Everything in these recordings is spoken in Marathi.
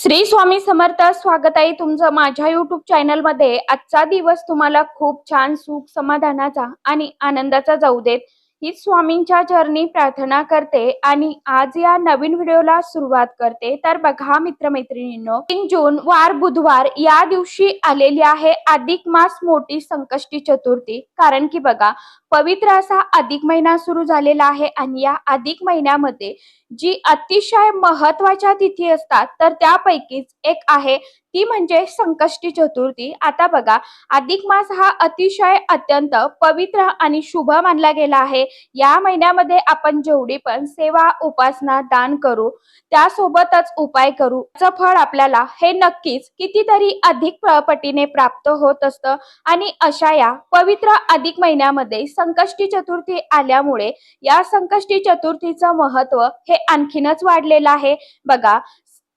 श्री स्वामी समर्थ. स्वागत आहे तुमचं माझ्या YouTube चॅनल मध्ये. आजचा दिवस तुम्हाला खूप छान सुख समाधानाचा आणि आनंदाचा जाऊ देत ही स्वामींच्या चरणी प्रार्थना करते आणि आज या नवीन व्हिडिओला सुरुवात करते. तर बघा मित्रमैत्रिणींनो, 3 जून वार बुधवार या दिवशी आलेली आहे अधिक मास मोठी संकष्टी चतुर्थी. कारण की बघा, पवित्र असा अधिक महिना सुरू झालेला आहे आणि या अधिक महिन्यामध्ये जी अतिशय महत्वाच्या तिथी असतात तर त्यापैकीच एक आहे ती म्हणजे संकष्टी चतुर्थी. आता बघा, अधिक मास हा अतिशय अत्यंत पवित्र आणि शुभ मानला गेला आहे. या महिन्यामध्ये आपण जेवढी पण सेवा उपासना दान करू त्यासोबतच उपाय करू त्याचं फळ आपल्याला हे नक्कीच कितीतरी अधिक पटीने प्राप्त होत असतं. आणि अशा या पवित्र अधिक महिन्यामध्ये संकष्टी चतुर्थी आल्यामुळे या संकष्टी चतुर्थीचं महत्व हे आणखीनच वाढलेलं आहे. बघा,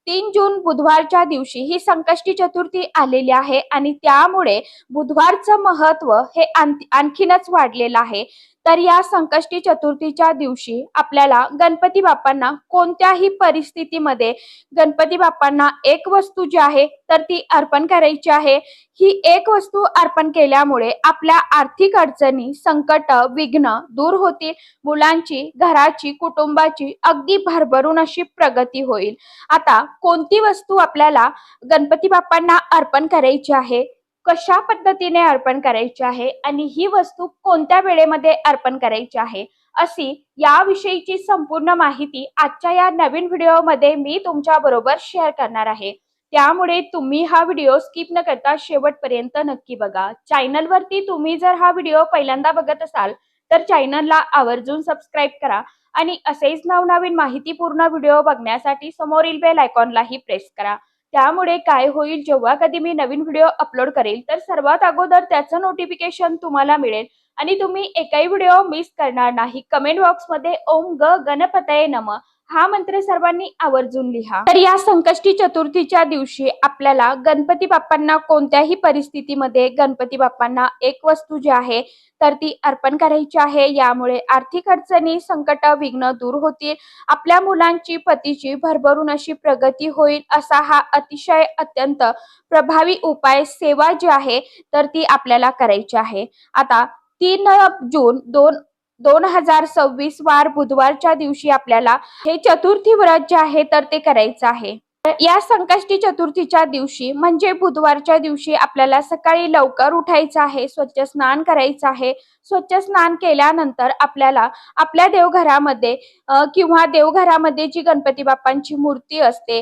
3 जून बुधवारच्या दिवशी ही संकष्टी चतुर्थी आलेली आहे आणि त्यामुळे बुधवारचं महत्व हे आणखीनच वाढलेलं आहे. तर या संकष्टी चतुर्थीच्या दिवशी आपल्याला गणपती बाप्पांना कोणत्याही परिस्थितीमध्ये गणपती बाप्पांना एक वस्तू जी आहे तर ती अर्पण करायची आहे. ही एक वस्तू अर्पण केल्यामुळे आपल्या आर्थिक अडचणी, संकट, विघ्न दूर होतील. मुलांची, घराची, कुटुंबाची अगदी भरभरून अशी प्रगती होईल. आता कोणती वस्तू आपल्याला गणपती बाप्पांना अर्पण करायची आहे, कशा पद्धतीने अर्पण करायची आहे आणि ही वस्तू कोणत्या वेळेमध्ये अर्पण करायची आहे, अशी याविषयीची संपूर्ण माहिती आजच्या या नवीन व्हिडिओमध्ये मी तुमच्या बरोबर शेअर करणार आहे. त्यामुळे तुम्ही हा व्हिडिओ स्किप न करता शेवटपर्यंत नक्की बघा. चॅनलवरती तुम्ही जर हा व्हिडिओ पहिल्यांदा बघत असाल तर चॅनलला आवर्जून सबस्क्राईब करा आणि असेच नवनवीन माहितीपूर्ण व्हिडिओ बघण्यासाठी समोरील बेल आयकॉनलाही प्रेस करा. त्यामुळे काय होईल, जेव्हा कधी मी नवीन व्हिडिओ अपलोड करेल तर सर्वात अगोदर त्याचं नोटिफिकेशन तुम्हाला मिळेल आणि तुम्ही एकही व्हिडिओ मिस करणार नाही. कमेंट बॉक्समध्ये ओम गणपतये नमः हा मंत्र सर्वांनी आवर्जून लिहा. तर या संकष्टी चतुर्थीच्या दिवशी आपल्याला गणपती बाप्पांना कोणत्याही परिस्थितीमध्ये गणपती बाप्पांना एक वस्तू जी आहे तर ती अर्पण करायची आहे. यामुळे आर्थिक अडचणी, संकट, विघ्न दूर होतील. आपल्या मुलांची, पतीची भरभरून अशी प्रगती होईल. असा हा अतिशय अत्यंत प्रभावी उपाय, सेवा जी आहे तर ती आपल्याला करायची आहे. आता 3 जून 2026 वार बुधवारच्या दिवशी आपल्याला हे चतुर्थी व्रत जे आहे तर ते करायचं आहे. या संकष्टी चतुर्थीच्या दिवशी म्हणजे बुधवारच्या दिवशी आपल्याला सकाळी लवकर उठायचं आहे, स्वच्छ स्नान करायचं आहे. स्वच्छ स्नान केल्यानंतर आपल्याला आपल्या देवघरामध्ये किंवा देवघरामध्ये जी गणपती बाप्पांची मूर्ती असते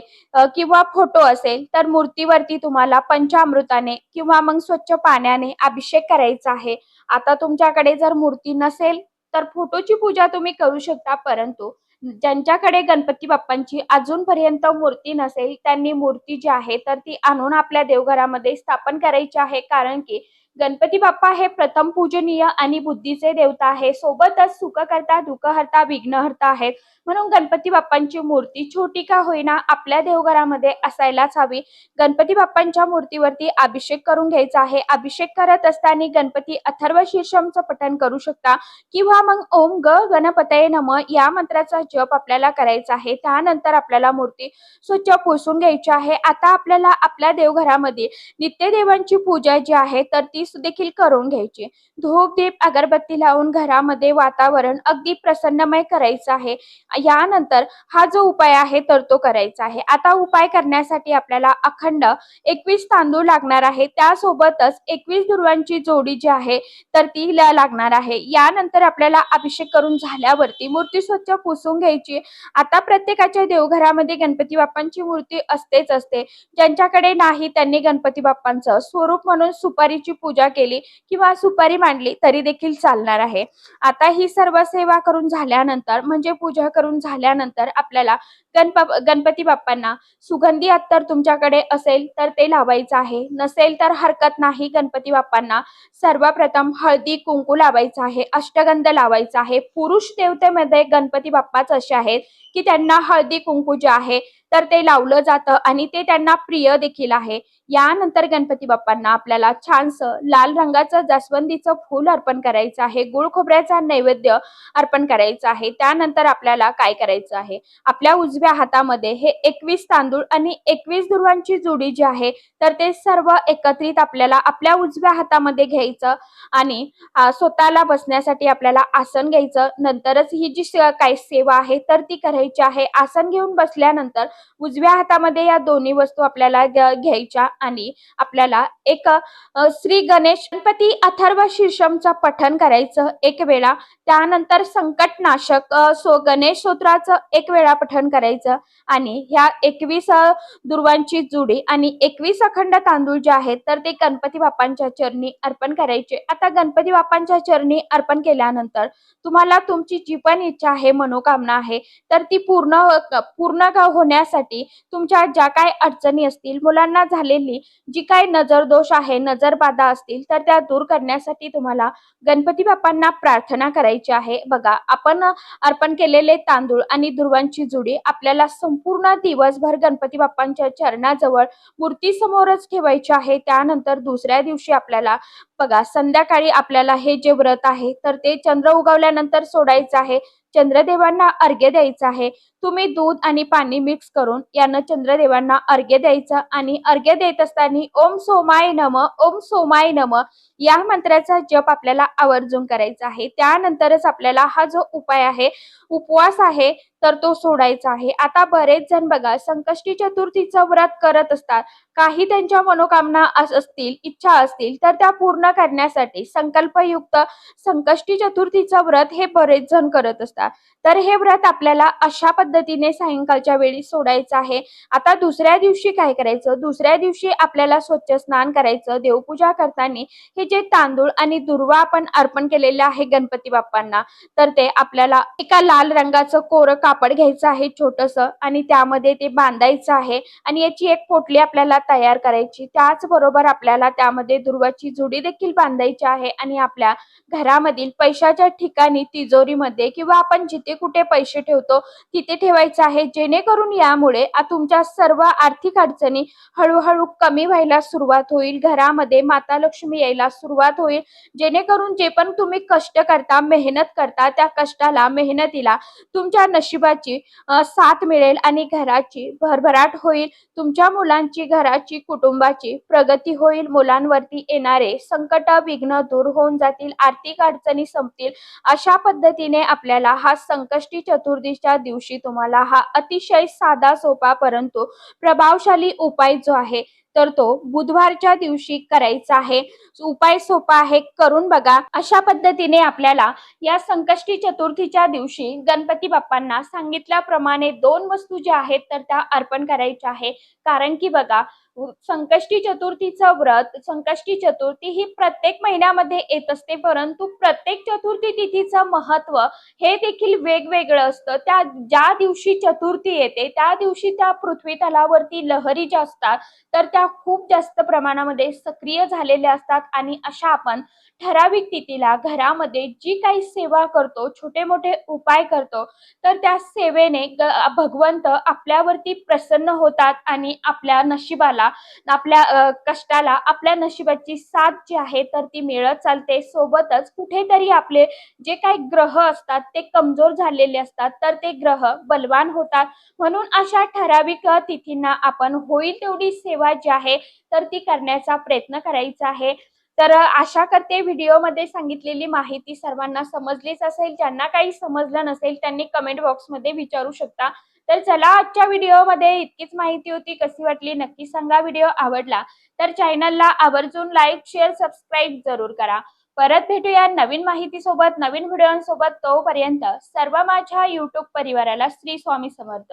किंवा फोटो असेल तर मूर्तीवरती तुम्हाला पंचामृताने किंवा मग स्वच्छ पाण्याने अभिषेक करायचा आहे. आता तुमच्याकडे जर मूर्ती नसेल तर फोटोची पूजा तुम्ही करू शकता, परंतु ज्यांच्याकडे गणपती बाप्पांची अजूनपर्यंत मूर्ती नसेल त्यांनी मूर्ती जी आहे तर ती आणून आपल्या देवघरामध्ये स्थापन करायची आहे. कारण की गणपती बाप्पा हे प्रथम पूजनीय आणि बुद्धीचे देवता आहे, सोबतच सुखकर्ता, दुःखहर्ता, विघ्नहर्ता आहेत. म्हणून गणपती बाप्पांची मूर्ती छोटी का होईना आपल्या देवघरामध्ये असायलाच हवी. गणपती बाप्पांच्या मूर्तीवरती अभिषेक करून घ्यायचा आहे. अभिषेक करत असताना गणपती अथर्व शीर्षमचं पठण करू शकता किंवा मग ओम गणपतये नमः या मंत्राचा जप आपल्याला करायचा आहे. त्यानंतर आपल्याला मूर्ती स्वच्छ पुसून घ्यायची आहे. आता आपल्याला आपल्या देवघरामध्ये नित्यदेवांची पूजा जी आहे तर ती देखील करून घ्यायची. धूप, दीप, अगरबत्ती लावून घरामध्ये वातावरण अगदी प्रसन्नमय करायचं आहे. यानंतर हा जो उपाय आहे तर तो करायचा आहे. आता उपाय करण्यासाठी आपल्याला अखंड 21 तांदूळ लागणार आहे. त्यासोबतच 21 दुर्वांची जोडी जी आहे तर ती लागणार आहे. यानंतर आपल्याला अभिषेक करून झाल्यावरती मूर्ती स्वच्छ पुसून घ्यायची. आता प्रत्येकाच्या देवघरामध्ये गणपती बाप्पांची मूर्ती असतेच असते. ज्यांच्याकडे नाही त्यांनी गणपती बाप्पांचं स्वरूप म्हणून सुपारीची पूजा केली किंवा सुपारी मांडली तरी देखील चालणार आहे. आता ही सर्व सेवा करून झाल्यानंतर म्हणजे पूजा करून झाल्यानंतर आपल्याला गणपती बाप्पांना सुगंधी अत्तर तुमच्याकडे असेल तर ते लावायचं आहे. नसेल तर हरकत नाही. गणपती बाप्पांना सर्वप्रथम हळदी कुंकू लावायचं आहे, अष्टगंध लावायचा आहे. पुरुष देवतेमध्ये गणपती बाप्पाच असे आहेत की त्यांना हळदी कुंकू जे आहे तर ते लावलं जातं आणि ते त्यांना प्रिय देखील आहे. यानंतर गणपती बाप्पांना आपल्याला छानसं लाल रंगाचं जास्वंदीचं फूल अर्पण करायचं आहे. गुळ खोबऱ्याचा नैवेद्य अर्पण करायचं आहे. त्यानंतर आपल्याला काय करायचं आहे, आपल्या उजव्या हातामध्ये हे 21 तांदूळ आणि 21 दुर्वांची जुडी जी आहे, तर ते सर्व एकत्रित आपल्याला आपल्या उजव्या हातामध्ये घ्यायचं आणि स्वतःला बसण्यासाठी आपल्याला आसन घ्यायचं. नंतरच ही जी काही सेवा आहे तर ती करायची आहे. आसन घेऊन बसल्यानंतर उजव्या हातामध्ये या दोन्ही वस्तू आपल्याला घ्यायच्या आणि आपल्याला एक श्री गणेश गणपती अथर्व शीर्षमचं पठण करायचं एक वेळा. त्यानंतर संकटनाशक गणेश स्तोत्राचं एक वेळा पठण करायचं आणि ह्या 21 दुर्वांची जुडी आणि 21 अखंड तांदूळ जे आहेत तर ते गणपती बाप्पांच्या चरणी अर्पण करायचे. आता गणपती बाप्पांच्या चरणी अर्पण केल्यानंतर तुम्हाला तुमची जी पण इच्छा आहे, मनोकामना आहे, तर ती पूर्ण होण्यासाठी तुमच्या ज्या काही अडचणी असतील, मुलांना झालेली जी काही नजर दोष आहे, नजर बाधा असतील, तर त्या दूर करण्यासाठी तुम्हाला गणपती बाप्पांना प्रार्थना करायची आहे. बघा, आपण अर्पण केलेले तांदूळ आणि दुर्वांची जुडी आपल्याला संपूर्ण दिवसभर गणपती बाप्पांच्या चरणाजवळ मूर्तीसमोरच ठेवायची आहे. त्यानंतर दुसऱ्या दिवशी आपल्याला बघा, संध्याकाळी आपल्याला हे जे व्रत आहे तर ते चंद्र उगवल्यानंतर सोडायचं आहे. चंद्रदेवांना अर्घ्य द्यायचं आहे. तुम्ही दूध आणि पाणी मिक्स करून यानं चंद्रदेवांना अर्घ्य द्यायचं आणि अर्घ्य देत असताना ओम सोमाय नमः, ओम सोमाय नमः या मंत्राचा जप आपल्याला आवर्जून करायचा आहे. त्यानंतरच आपल्याला हा जो उपाय आहे, उपवास आहे, तर तो सोडायचा आहे. आता बरेच जण बघा, संकष्टी चतुर्थीचं व्रत करत असतात. काही त्यांच्या मनोकामना असतील, इच्छा असतील, तर त्या पूर्ण करण्यासाठी संकल्पयुक्त संकष्टी चतुर्थीचं व्रत हे बरेच जण करत असतात. तर हे व्रत आपल्याला अशा पद्धतीने सायंकाळच्या वेळी सोडायचं आहे. आता दुसऱ्या दिवशी काय करायचं, दुसऱ्या दिवशी आपल्याला स्वच्छ स्नान करायचं. देवपूजा करताना हे जे तांदूळ आणि दुर्वा आपण अर्पण केलेले आहे गणपती बाप्पांना, तर ते आपल्याला एका लाल रंगाचं कोरं कापड घ्यायचं आहे छोटंसं आणि त्यामध्ये ते बांधायचं आहे आणि याची एक पोटली आपल्याला तयार करायची. त्याचबरोबर आपल्याला त्यामध्ये दुर्वाची जुडी देखील बांधायची आहे आणि आपल्या घरामधील पैशाच्या ठिकाणी तिजोरीमध्ये किंवा आपण जिथे कुठे पैसे ठेवतो तिथे ठेवायचं आहे. जेणेकरून यामुळे तुमच्या सर्व आर्थिक अडचणी हळूहळू कमी व्हायला सुरुवात होईल. घरामध्ये माता लक्ष्मी यायला सुरुवात होईल. जेणेकरून जे पण तुम्ही कष्ट करता, मेहनत करता, त्या कष्टाला, मेहनतीला तुमच्या नशिबाची साथ मिळेल आणि घराची भरभराट होईल. तुमच्या मुलांची, घराची, कुटुंबाची प्रगती होईल. मुलांवरती येणारे संकट, विघ्न दूर होऊन जातील. आर्थिक अडचणी संपतील. अशा पद्धतीने आपल्याला हा संकष्टी चतुर्थीच्या दिवशी तुम्हाला हा अतिशय साधा, सोपा परंतु प्रभावशाली उपाय जो आहे तर तो बुधवारच्या दिवशी करायचा आहे. उपाय सोपा आहे, करून बघा. अशा पद्धतीने आपल्याला या संकष्टी चतुर्थीच्या दिवशी गणपती बाप्पांना सांगितल्याप्रमाणे 2 वस्तू ज्या आहेत तर त्या अर्पण करायच्या आहे. कारण की बघा, संकष्टी चतुर्थीचं व्रत, संकष्टी चतुर्थी ही प्रत्येक महिन्यामध्ये येत असते, परंतु प्रत्येक चतुर्थी तिथीचं महत्व हे देखील वेगवेगळं असतं. त्या ज्या दिवशी चतुर्थी येते त्या दिवशी त्या पृथ्वी तलावरती लहरी ज्या असतात तर त्या खूप जास्त प्रमाणामध्ये सक्रिय झालेल्या असतात आणि अशा आपण ठराविक तिथीला घरामध्ये जी काही सेवा करतो, छोटे मोठे उपाय करतो, तर त्या सेवेने भगवंत आपल्यावरती प्रसन्न होतात आणि आपल्या नशिबाला, आपल्या कष्टाला, आपल्या नशिबाची साथ जी आहे तर ती मिळत चालते. सोबतच कुठेतरी आपले जे काही ग्रह असतात ते कमजोर झालेले असतात तर ते ग्रह बलवान होतात. म्हणून अशा ठराविक तिथींना आपण होईल तेवढी सेवा जी आहे तर ती करण्याचा प्रयत्न करायचा आहे. तर आशा करते व्हिडिओमध्ये सांगितलेली माहिती सर्वांना समजलीच असेल. ज्यांना काही समजलं नसेल त्यांनी कमेंट बॉक्समध्ये विचारू शकता. तर चला, आजच्या व्हिडिओमध्ये इतकीच माहिती होती. कशी वाटली नक्की सांगा. व्हिडिओ आवडला तर चॅनलला आवर्जून लाईक, शेअर, सबस्क्राईब जरूर करा. परत भेटूया नवीन माहितीसोबत, नवीन व्हिडिओसोबत. तोपर्यंत सर्व माझ्या YouTube परिवाराला श्री स्वामी समर्थ.